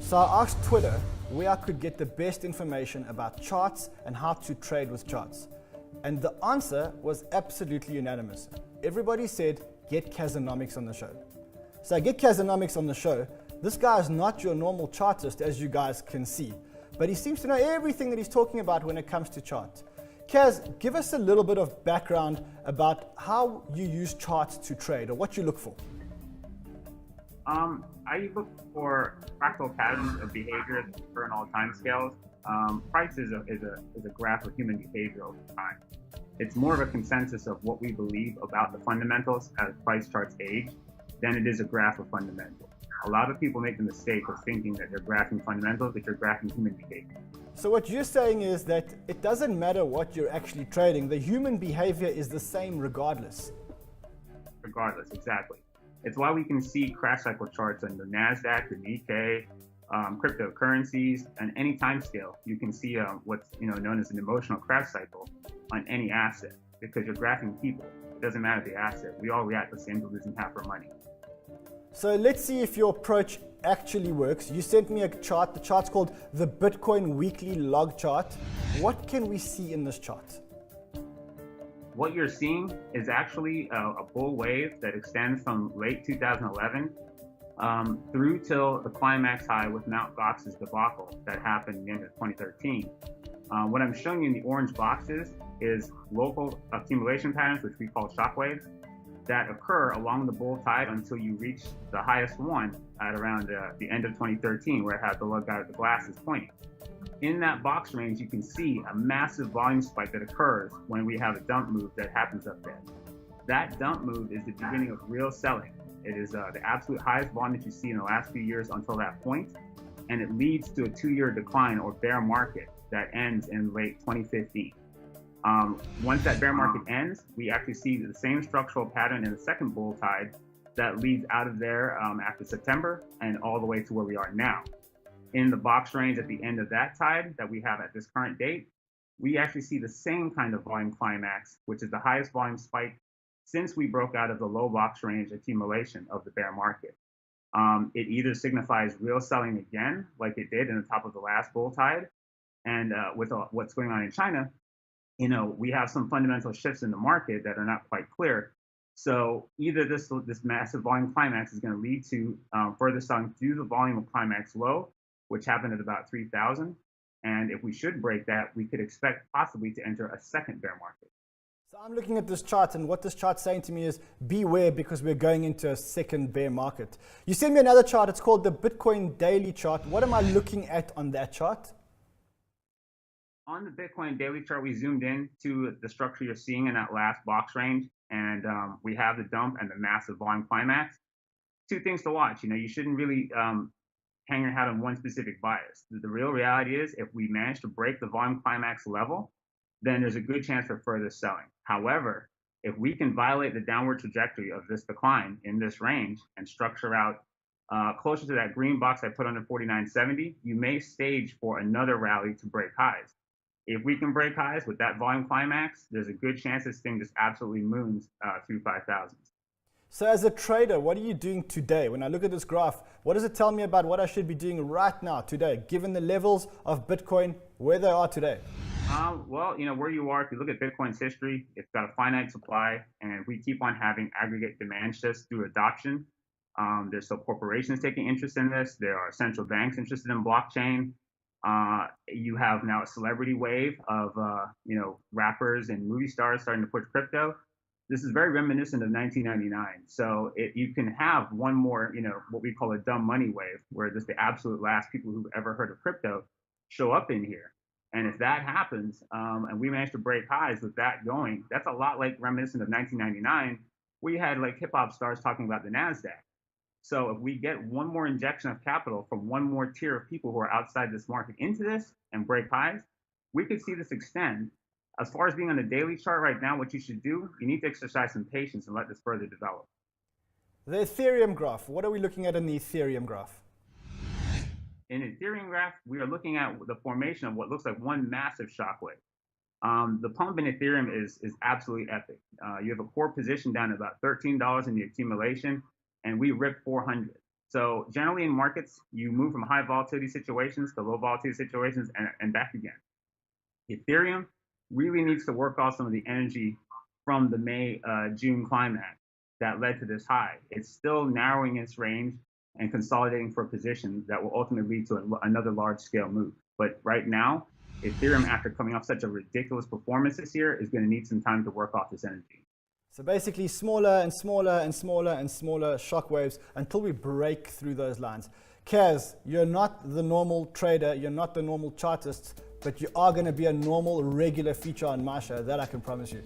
So I asked Twitter where I could get the best information about charts and how to trade with charts. And the answer was absolutely unanimous. Everybody said, get Kazonomics on the show. So I get Kazonomics on the show. This guy is not your normal chartist, as you guys can see, but he seems to know everything that he's talking about when it comes to charts. Kaz, give us a little bit of background about how you use charts to trade or what you look for. I look for fractal patterns of behavior that occur in all time scales. Price is a graph of human behavior over time. It's more of a consensus of what we believe about the fundamentals as price charts age than it is a graph of fundamentals. A lot of people make the mistake of thinking that they're graphing fundamentals, but you're graphing human behavior. So what you're saying is that it doesn't matter what you're actually trading, the human behavior is the same regardless. Regardless, exactly. It's why we can see crash cycle charts on the NASDAQ, the Nikkei, cryptocurrencies, and any time scale. You can see what's known as an emotional crash cycle on any asset because you're graphing people. It doesn't matter the asset. We all react the same to losing half our money. So let's see if your approach actually works. You sent me a chart. The chart's called the Bitcoin Weekly Log Chart. What can we see in this chart? What you're seeing is actually a bull wave that extends from late 2011 through till the climax high with Mt. Gox's debacle that happened in the end of 2013. What I'm showing you in the orange boxes is local accumulation patterns, which we call shockwaves, that occur along the bull tide until you reach the highest one at around the end of 2013, where it had the lug guy with the glasses pointing. In that box range, you can see a massive volume spike that occurs when we have a dump move that happens up there. That dump move is the beginning of real selling. It is the absolute highest volume that you see in the last few years until that point, and it leads to a 2-year decline or bear market that ends in late 2015. Once that bear market ends, we actually see the same structural pattern in the second bull tide that leads out of there after September and all the way to where we are now. In the box range at the end of that tide that we have at this current date, we actually see the same kind of volume climax, which is the highest volume spike since we broke out of the low box range accumulation of the bear market. It either signifies real selling again, like it did in the top of the last bull tide, and with what's going on in China, we have some fundamental shifts in the market that are not quite clear. So either this massive volume climax is going to lead to further selling through the volume of climax low, which happened at about 3,000. And if we should break that, we could expect possibly to enter a second bear market. So I'm looking at this chart, and what this chart's saying to me is beware because we're going into a second bear market. You sent me another chart. It's called the Bitcoin Daily Chart. What am I looking at on that chart? On the Bitcoin daily chart, we zoomed in to the structure you're seeing in that last box range, and we have the dump and the massive volume climax. Two things to watch. You shouldn't really hang your hat on one specific bias. The real reality is if we manage to break the volume climax level, then there's a good chance for further selling. However, if we can violate the downward trajectory of this decline in this range and structure out closer to that green box I put under 49.70, you may stage for another rally to break highs. If we can break highs with that volume climax, there's a good chance this thing just absolutely moons through 5,000. So as a trader, what are you doing today? When I look at this graph, what does it tell me about what I should be doing right now, today, given the levels of Bitcoin, where they are today? Well, where you are, if you look at Bitcoin's history, it's got a finite supply, and we keep on having aggregate demand shifts through adoption. There's some corporations taking interest in this. There are central banks interested in blockchain. You have now a celebrity wave of, rappers and movie stars starting to push crypto. This is very reminiscent of 1999. So you can have one more, what we call a dumb money wave, where just the absolute last people who've ever heard of crypto show up in here. And if that happens, and we manage to break highs with that going, that's a lot like reminiscent of 1999. We had like hip hop stars talking about the NASDAQ. So if we get one more injection of capital from one more tier of people who are outside this market into this and break highs, we could see this extend. As far as being on the daily chart right now, what you should do, you need to exercise some patience and let this further develop. The Ethereum graph. What are we looking at in the Ethereum graph? In the Ethereum graph, we are looking at the formation of what looks like one massive shockwave. The pump in Ethereum is absolutely epic. You have a core position down at about $13 in the accumulation, and we ripped 400. So generally in markets, you move from high volatility situations to low volatility situations and back again. Ethereum really needs to work off some of the energy from the June climax that led to this high. It's still narrowing its range and consolidating for positions that will ultimately lead to another large scale move. But right now, Ethereum, after coming off such a ridiculous performance this year, is going to need some time to work off this energy. So basically smaller and smaller and smaller and smaller shock waves until we break through those lines. Kaz, you're not the normal trader, you're not the normal chartist, but you are going to be a normal, regular feature on my show, that I can promise you.